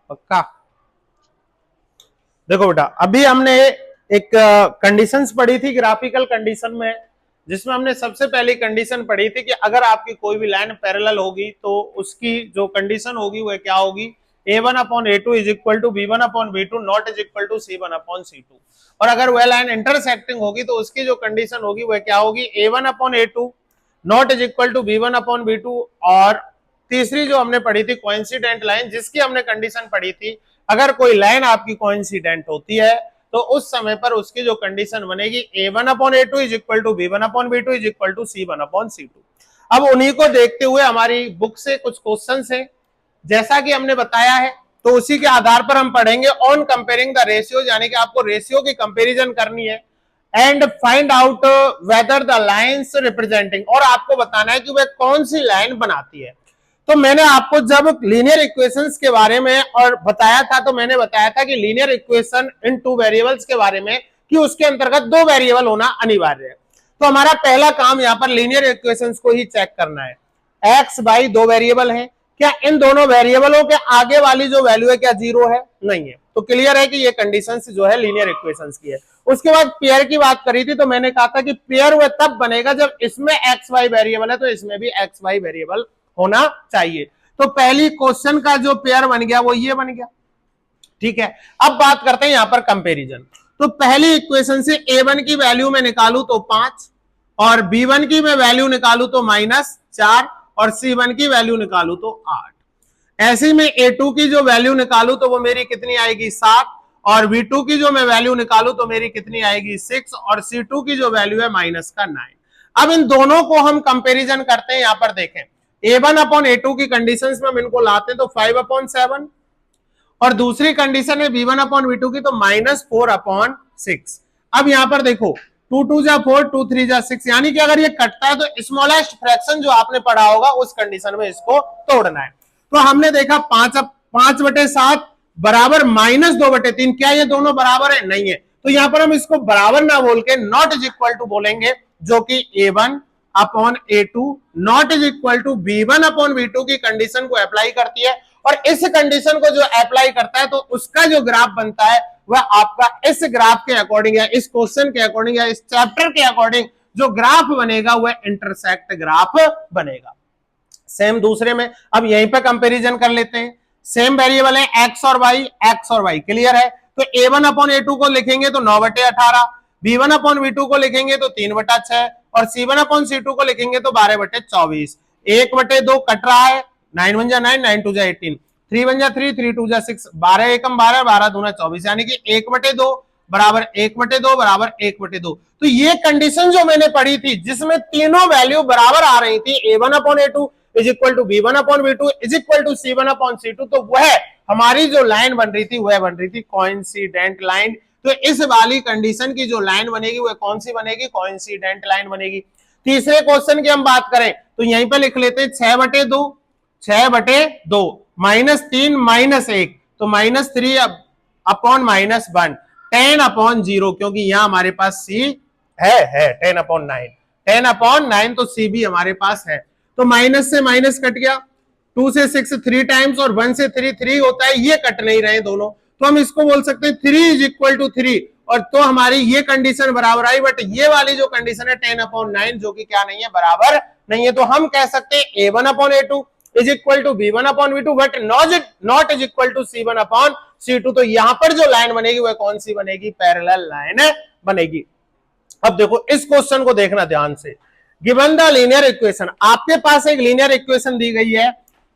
पक्का। देखो बेटा, अभी हमने एक कंडीशंस पढ़ी थी ग्राफिकल कंडीशन में, जिसमें हमने सबसे पहली कंडीशन पढ़ी थी कि अगर आपकी कोई भी लाइन पैरेलल होगी तो उसकी जो कंडीशन होगी वह क्या होगी, a1 upon a2 is equal to b1 upon b2 not is equal to c1 upon c2। और अगर वह लाइन इंटरसेक्टिंग होगी तो उसकी जो कंडीशन होगी वह क्या होगी, a1 upon a2 not is equal to b1 upon b2। और तीसरी जो हमने पढ़ी थी कोइंसिडेंट लाइन, जिसकी हमने कंडीशन पढ़ी थी अगर कोई लाइन आपकी कोइंसिडेंट होती है तो उस समय पर उसकी जो कंडीशन बनेगी a1 upon a2 is equal to b1 upon b2 is equal to c1 upon c2। अब उन्हीं को देखते हुए हमारी बुक से कुछ क्वेश्चंस हैं, जैसा कि हमने बताया है, तो उसी के आधार पर हम पढ़ेंगे ऑन कंपेयरिंग द रेशियो, यानी कि आपको रेशियो की कंपैरिजन करनी है and find out whether the lines representing, और आपको बताना है कि वह कौन सी लाइन बनाती है। तो मैंने आपको जब लीनियर इक्वेशंस के बारे में और बताया था तो मैंने बताया था कि linear equation in two variables के बारे में कि उसके अंतर्गत दो वेरिएबल होना अनिवार्य है। तो हमारा पहला काम यहाँ पर लीनियर इक्वेशंस को ही चेक करना है। एक्स वाई दो वेरिएबल हैं, क्या इन दोनों वेरिएबलों के आगे वाली जो वैल्यू है क्या जीरो है, नहीं है। तो क्लियर है कि ये कंडीशंस जो है लीनियर इक्वेशंस की है। उसके बाद पेयर की बात करी थी, तो मैंने कहा था कि पेयर वह तब बनेगा जब इसमें एक्स वाई वेरिएबल है तो इसमें भी एक्स वाई वेरिएबल होना चाहिए। तो पहली क्वेश्चन का जो पेयर बन गया वो ये बन गया, ठीक है। अब बात करते हैं यहां पर कंपैरिजन। तो पहली इक्वेशन से a1 की वैल्यू में निकालू तो 5 और b1 की मैं वैल्यू निकालू तो -4 और c1 की वैल्यू निकालू तो 8। ऐसे में a2 की जो वैल्यू निकालू तो वो मेरी कितनी आएगी 7 और b2 की जो मैं वैल्यू निकालू तो मेरी कितनी आएगी 6 और c2 की जो वैल्यू है -9। अब इन दोनों को हम कंपैरिजन करते हैं। यहां पर देखें a1 अपॉन a2 की कंडीशंस में हम इनको लाते हैं तो 5 अपॉन 7 और दूसरी कंडीशन है b1 अपॉन b2 की तो -4 अपॉन 6। अब यहां पर देखो 2 2 जा 4 2 3 जा 6, यानी कि अगर ये कटता है तो स्मॉलेस्ट फ्रैक्शन जो आपने पढ़ा होगा उस कंडीशन में इसको तोड़ना है। तो हमने देखा 5/7 बराबर -2/3, क्या ये दोनों बराबर है, नहीं है। तो यहां पर हम इसको बराबर ना बोल के नॉट इज इक्वल टू बोलेंगे, जो कि a1 upon a2 not is equal to b1 upon b2 की कंडीशन को अप्लाई करती है। और इस कंडीशन को जो अप्लाई करता है तो उसका जो ग्राफ बनता है वह आपका इस ग्राफ के अकॉर्डिंग या इस क्वेश्चन के अकॉर्डिंग या इस चैप्टर के अकॉर्डिंग जो ग्राफ बनेगा वह इंटरसेक्ट ग्राफ बनेगा। सेम दूसरे में अब यहीं पे कंपैरिजन कर लेते हैं। सेम वेरिएबल है एक्स और वाई, क्लियर है। तो a1 अपॉन a2 को लिखेंगे तो 9/18, b1 अपॉन b2 को लिखेंगे तो 3/6 और c1 अपॉन c2 को लिखेंगे तो 12/24। 1/2 कट रहा है, 9 1 जा 9 9 2 जा 18, 3 1 जा 3 3 2 जा 6, 12 एकम 12 12 दूना 24, यानी कि 1/2 बराबर 1/2 बराबर 1/2। तो ये कंडीशन जो मैंने पढ़ी थी जिसमें तीनों वैल्यू बराबर आ रही थी, a1 upon a2 is equal to b1 upon b2 is equal to c1 upon c2, तो वह हमारी जो लाइन बन रही थी वह बन रही थी कोइंसिडेंट लाइन। तो इस वाली कंडीशन की जो लाइन बनेगी वह कौन सी बनेगी, कोइंसिडेंट लाइन बनेगी। तीसरे क्वेश्चन की हम बात करें तो यहीं पर लिख लेते हैं 6/2 -3 -1 तो -3 अपॉन -1 10 अपॉन 0, क्योंकि यहां हमारे पास c है 10 अपॉन 9, 10 अपॉन 9 तो c भी हमारे पास है। तो माइनस से माइनस कट गया, 2 से 6 3 टाइम्स और 1 से 3 3 होता है, ये कट नहीं रहे दोनों, तो हम इसको बोल सकते हैं 3 इज इक्वल टू 3। और तो हमारी ये कंडीशन बराबर आई, बट ये वाली जो कंडीशन है 10 अपॉन 9 जो कि क्या नहीं है, बराबर नहीं है। तो हम कह सकते हैं a1 upon a2 is equal to b1 upon b2 but not is equal to c1 upon c2। तो यहां पर जो लाइन बनेगी वह कौन सी बनेगी, पैरेलल लाइन बनेगी। अब देखो इस क्वेश्चन को देखना ध्यान से। गिवन द लीनियर इक्वेशन, आपके पास एक लीनियर इक्वेशन दी गई है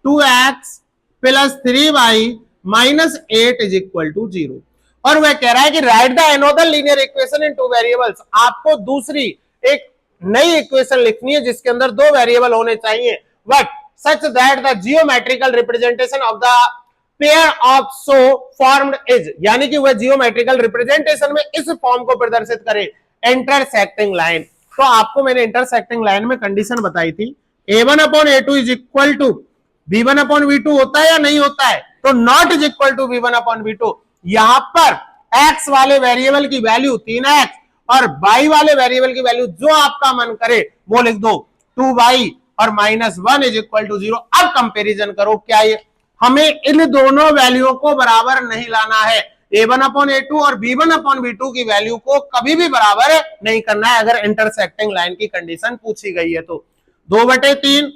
2x plus 3y minus 8 is equal to 0, और वह कह रहा है कि right the another linear equation in two variables. आपको दूसरी एक नई इक्वेशन लिखनी है जिसके अंदर दो वेरिएबल होने चाहिए, but such that the geometrical representation of the pair of so formed is, यानी कि वह जियोमेट्रिकल रिप्रेजेंटेशन में इस फॉर्म को प्रदर्शित करे, इंटरसेक्टिंग लाइन। तो आपको मैंने इंटरसेक्टिंग लाइन में कंडीशन बताई थी a1 upon a2 is equal to b1 upon b2 होता है या नहीं होता है, तो not is equal to b1 upon b2। यहां पर x वाले वेरिएबल की वैल्यू 3x और y वाले वेरिएबल की वैल्यू जो आपका मन करे वो लिख दो 2y और -1 इज इक्वल टू 0। अब कंपेरिजन करो, क्या ये हमें इन दोनों वैल्यू को बराबर नहीं लाना है। A1/A2 और B1/B2 की वैल्यू को कभी भी बराबर नहीं करना है अगर इंटरसेक्टिंग लाइन की कंडीशन पूछी गई है तो। 2/3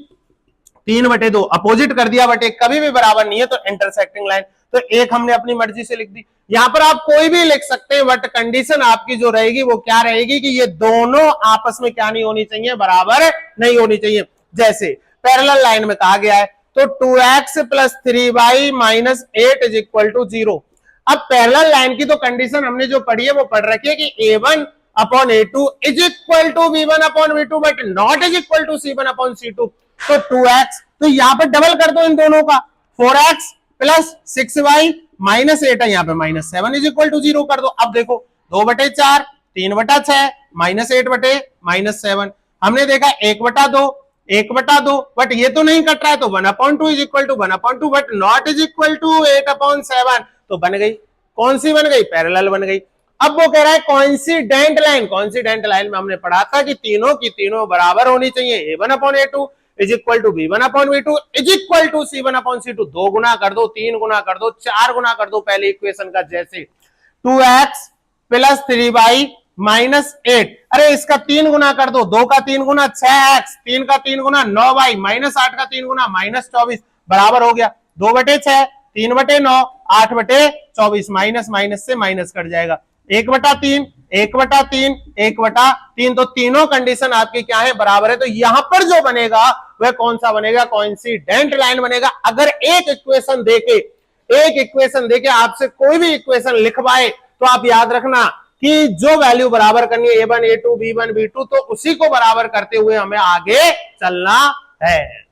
3/2 अपोजिट कर दिया, बट एक कभी भी बराबर नहीं है तो इंटरसेक्टिंग लाइन, तो एक हमने अपनी मर्जी से लिख दी। यहां पर आप कोई भी लिख सकते हैं, बट कंडीशन आपकी जो रहेगी वो क्या रहेगी कि ये दोनों आपस में क्या नहीं होनी चाहिए, बराबर नहीं होनी चाहिए। जैसे पैरेलल लाइन में कहा गया है तो 2x + 3y - 8 = 0। अब पैरेलल लाइन की तो कंडीशन हमने जो पढ़ी है वो पढ़ रखी है कि A1/A2 = B1/B2 but not = C1/C2। तो 2x, तो यहां पर डबल कर दो इन दोनों का, 4x + 6y - 8 है, यहां पे -7 = 0 कर दो। अब देखो 2/4 3/6 -8 -7, हमने देखा 1/2 1/2, बट ये तो नहीं कट रहा है तो 1/2 = 1/2 बट नॉट = 8/7, तो बन गई, कौन सी बन गई, पैरेलल बन गई। अब वो कह रहा है कोइंसिडेंट लाइन, कोइंसिडेंट लाइन में हमने पढ़ा था कि तीनों की तीनों बराबर होनी चाहिए। A1/A2 = B1/B2 = C1/C2, 2 गुना कर दो, 3 गुना कर दो, 4 गुना कर दो पहले इक्वेशन का, जैसे 2x + 3y - 8, अरे इसका 3 गुना कर दो, 2 का 3 गुना 6x, 3 का 3 गुना 9y - 8 का 3 गुना -24 बराबर हो गया 2/6 3/9 8/24, माइनस माइनस से माइनस कट जाएगा 1/3 1/3 1/3, तो तीनों कंडीशन आपकी क्या है, बराबर है। तो यहां पर जो बनेगा वह कौन सा बनेगा, कोइंसिडेंट लाइन बनेगा। अगर एक इक्वेशन देके आपसे कोई भी इक्वेशन लिखवाए तो आप याद रखना कि जो वैल्यू बराबर करनी है A1 A2 B1 B2, तो उसी को बराबर करते हुए हमें आगे चलना है।